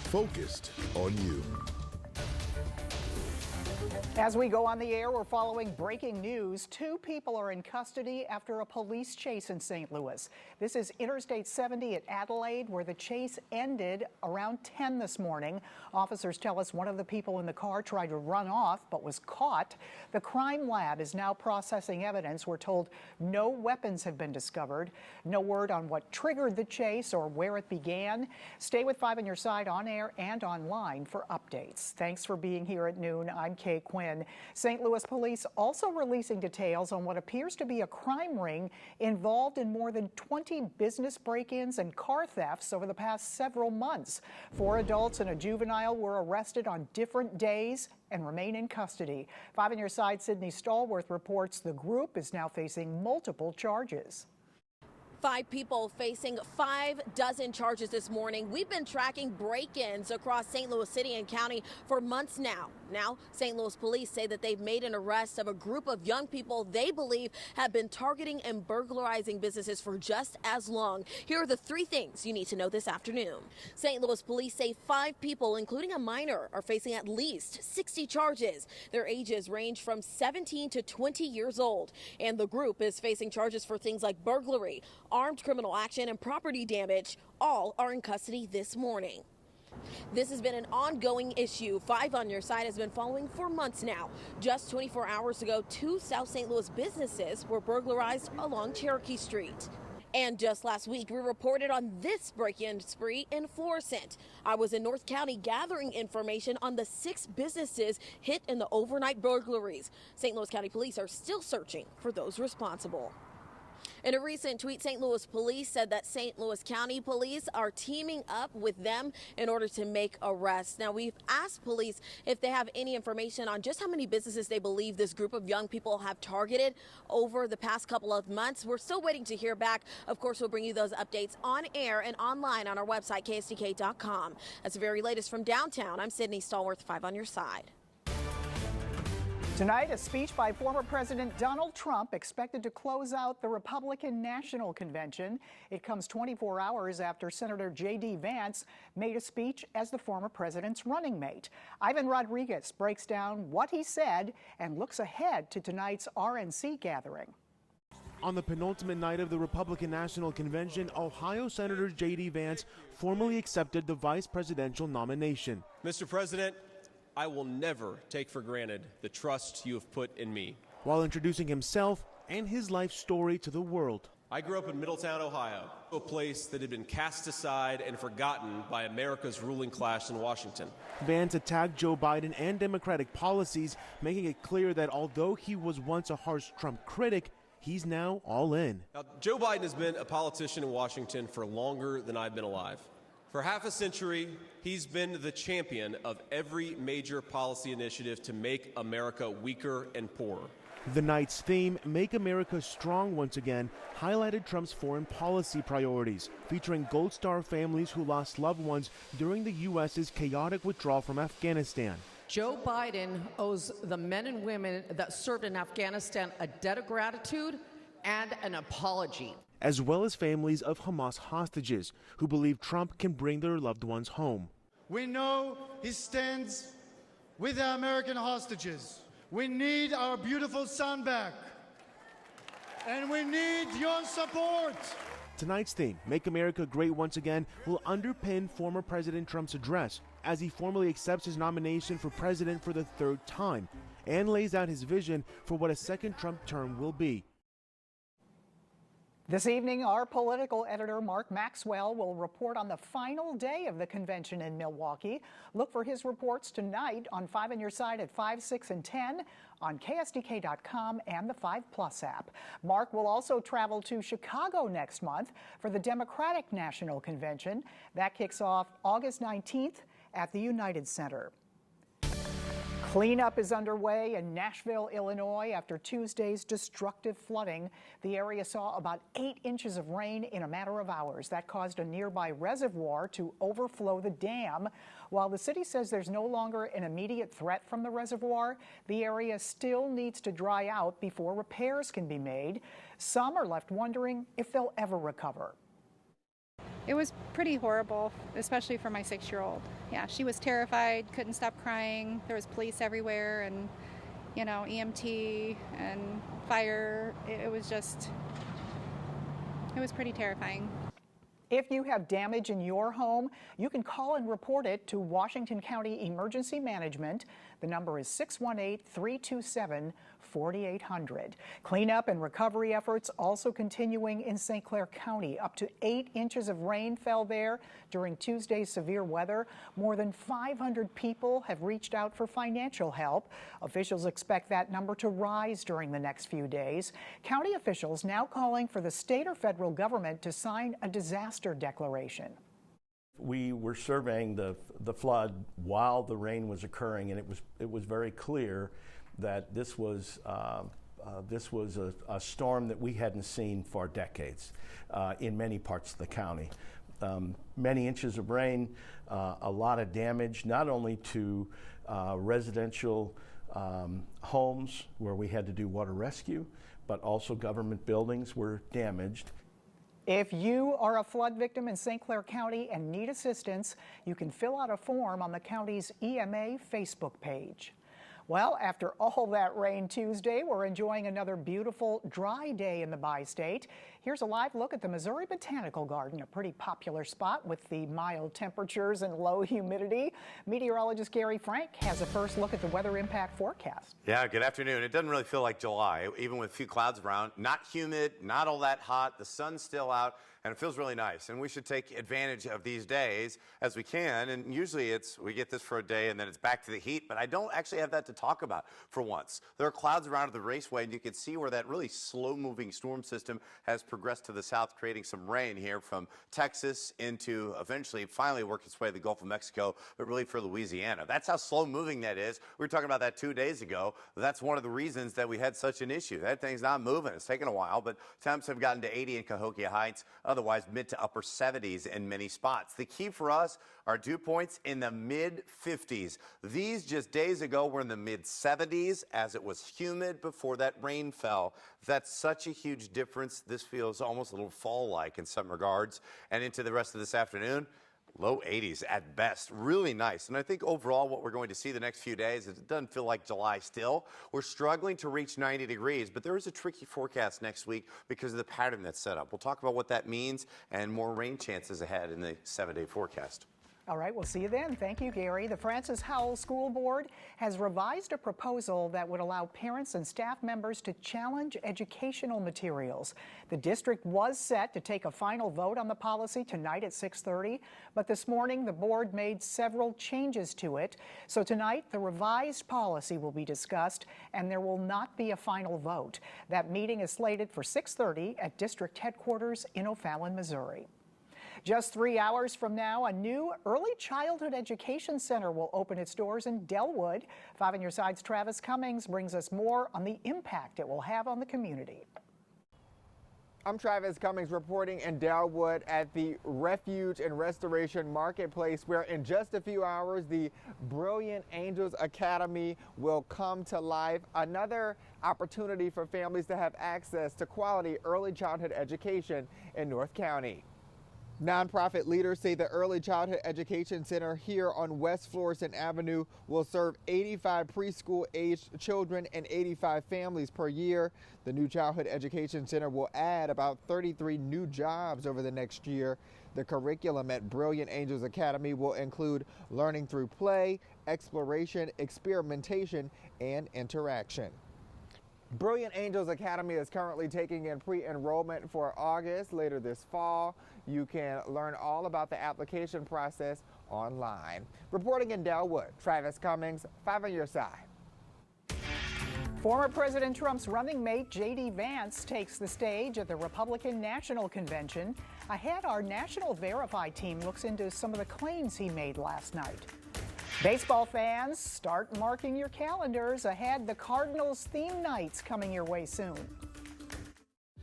focused on you. As we go on the air, we're following breaking news. 2 people are in custody after a police chase in St. Louis. This is Interstate 70 at Adelaide, where the chase ended around 10 this morning. Officers tell us one of the people in the car tried to run off but was caught. The crime lab is now processing evidence. We're told no weapons have been discovered. No word on what triggered the chase or where it began. Stay with 5 on your side on air and online for updates. Thanks for being here at noon. I'm Kay Quinn. St. Louis police also releasing details on what appears to be a crime ring involved in more than 20 business break-ins and car thefts over the past several months. 4 adults and a juvenile were arrested on different days and remain in custody. 5 on your side, Sydney Stallworth reports the group is now facing multiple charges. 5 people facing 5 dozen charges this morning. We've been tracking break-ins across St. Louis City and County for months now. Now, St. Louis police say that they've made an arrest of a group of young people they believe have been targeting and burglarizing businesses for just as long. Here are the 3 things you need to know this afternoon. St. Louis police say 5 people, including a minor, are facing at least 60 charges. Their ages range from 17 to 20 years old. And the group is facing charges for things like burglary, armed criminal action, and property damage. All are in custody this morning. This has been an ongoing issue 5 on your side has been following for months now. Just 24 hours ago, 2 South St. Louis businesses were burglarized along Cherokee Street. And just last week, we reported on this break-in spree in Florissant. I was in North County gathering information on the 6 businesses hit in the overnight burglaries. St. Louis County Police are still searching for those responsible. In a recent tweet, St. Louis police said that St. Louis County police are teaming up with them in order to make arrests. Now, we've asked police if they have any information on just how many businesses they believe this group of young people have targeted over the past couple of months. We're still waiting to hear back. Of course, we'll bring you those updates on air and online on our website, ksdk.com. That's the very latest from downtown. I'm Sydney Stallworth, 5 on your side. Tonight, a speech by former President Donald Trump expected to close out the Republican National Convention. It comes 24 hours after Senator J.D. Vance made a speech as the former president's running mate. Ivan Rodriguez breaks down what he said and looks ahead to tonight's RNC gathering. On the penultimate night of the Republican National Convention, Ohio Senator J.D. Vance formally accepted the vice presidential nomination. Mr. President, I will never take for granted the trust you have put in me. While introducing himself and his life story to the world. I grew up in Middletown, Ohio, a place that had been cast aside and forgotten by America's ruling class in Washington. Vance attacked Joe Biden and Democratic policies, making it clear that although he was once a harsh Trump critic, he's now all in. Now, Joe Biden has been a politician in Washington for longer than I've been alive. For half a century, he's been the champion of every major policy initiative to make America weaker and poorer. The night's theme, Make America Strong Once Again, highlighted Trump's foreign policy priorities, featuring Gold Star families who lost loved ones during the U.S.'s chaotic withdrawal from Afghanistan. Joe Biden owes the men and women that served in Afghanistan a debt of gratitude and an apology. As well as families of Hamas hostages who believe Trump can bring their loved ones home. We know he stands with the American hostages. We need our beautiful son back. And we need your support. Tonight's theme, Make America Great Once Again, will underpin former President Trump's address as he formally accepts his nomination for president for the 3rd time and lays out his vision for what a second Trump term will be. This evening, our political editor, Mark Maxwell, will report on the final day of the convention in Milwaukee. Look for his reports tonight on 5 on your side at 5, 6, and 10 on ksdk.com and the 5+ app. Mark will also travel to Chicago next month for the Democratic National Convention. That kicks off August 19th at the United Center. Cleanup is underway in Nashville, Illinois after Tuesday's destructive flooding. The area saw about 8 inches of rain in a matter of hours. That caused a nearby reservoir to overflow the dam. While the city says there's no longer an immediate threat from the reservoir, the area still needs to dry out before repairs can be made. Some are left wondering if they'll ever recover. It was pretty horrible, especially for my 6-year-old. Yeah, she was terrified, couldn't stop crying. There was police everywhere and, EMT and fire. It was pretty terrifying. If you have damage in your home, you can call and report it to Washington County Emergency Management. The number is 618-327-4800. Cleanup and recovery efforts also continuing in St. Clair County. Up to 8 inches of rain fell there during Tuesday's severe weather. More than 500 people have reached out for financial help. Officials expect that number to rise during the next few days. County officials now calling for the state or federal government to sign a disaster declaration. We were surveying the flood while the rain was occurring, and it was very clear that this was a storm that we hadn't seen for decades in many parts of the county. Many inches of rain, a lot of damage, not only to residential homes where we had to do water rescue, but also government buildings were damaged. If you are a flood victim in St. Clair County and need assistance, you can fill out a form on the county's EMA Facebook page. Well, after all that rain Tuesday, we're enjoying another beautiful dry day in the bi-state. Here's a live look at the Missouri Botanical Garden, a pretty popular spot with the mild temperatures and low humidity. Meteorologist Gary Frank has a first look at the weather impact forecast. Yeah, good afternoon. It doesn't really feel like July, even with a few clouds around. Not humid, not all that hot. The sun's still out, and it feels really nice. And we should take advantage of these days as we can. And usually we get this for a day and then it's back to the heat, but I don't actually have that to talk about for once. There are clouds around the raceway, and you can see where that really slow-moving storm system has progressed to the south, creating some rain here from Texas into finally work its way to the Gulf of Mexico, but really for Louisiana. That's how slow-moving that is. We were talking about that 2 days ago. That's one of the reasons that we had such an issue. That thing's not moving. It's taken a while, but temps have gotten to 80 in Cahokia Heights, otherwise mid to upper 70s in many spots. The key for us are dew points in the mid-50s. These just days ago were in the mid-70s as it was humid before that rain fell. That's such a huge difference. This feels almost a little fall-like in some regards. And into the rest of this afternoon, low 80s at best. Really nice. And I think overall what we're going to see the next few days is it doesn't feel like July still. We're struggling to reach 90 degrees, but there is a tricky forecast next week because of the pattern that's set up. We'll talk about what that means and more rain chances ahead in the 7-day forecast. All right, we'll see you then. Thank you, Gary. The Francis Howell School Board has revised a proposal that would allow parents and staff members to challenge educational materials. The district was set to take a final vote on the policy tonight at 6:30, but this morning the board made several changes to it. So tonight the revised policy will be discussed and there will not be a final vote. That meeting is slated for 6:30 at district headquarters in O'Fallon, Missouri. Just 3 hours from now, a new early childhood education center will open its doors in Delwood. 5 on Your Side's Travis Cummings brings us more on the impact it will have on the community. I'm Travis Cummings reporting in Delwood at the Refuge and Restoration Marketplace, where in just a few hours the Brilliant Angels Academy will come to life. Another opportunity for families to have access to quality early childhood education in North County. Nonprofit leaders say the Early Childhood Education Center here on West Florissant Avenue will serve 85 preschool-aged children and 85 families per year. The new Childhood Education Center will add about 33 new jobs over the next year. The curriculum at Brilliant Angels Academy will include learning through play, exploration, experimentation, and interaction. Brilliant Angels Academy is currently taking in pre-enrollment for August later this fall. You can learn all about the application process online. Reporting in Delwood, Travis Cummings, 5 on Your Side. Former President Trump's running mate, J.D. Vance, takes the stage at the Republican National Convention. Ahead, our National Verify team looks into some of the claims he made last night. Baseball fans, start marking your calendars. Ahead, the Cardinals theme nights coming your way soon.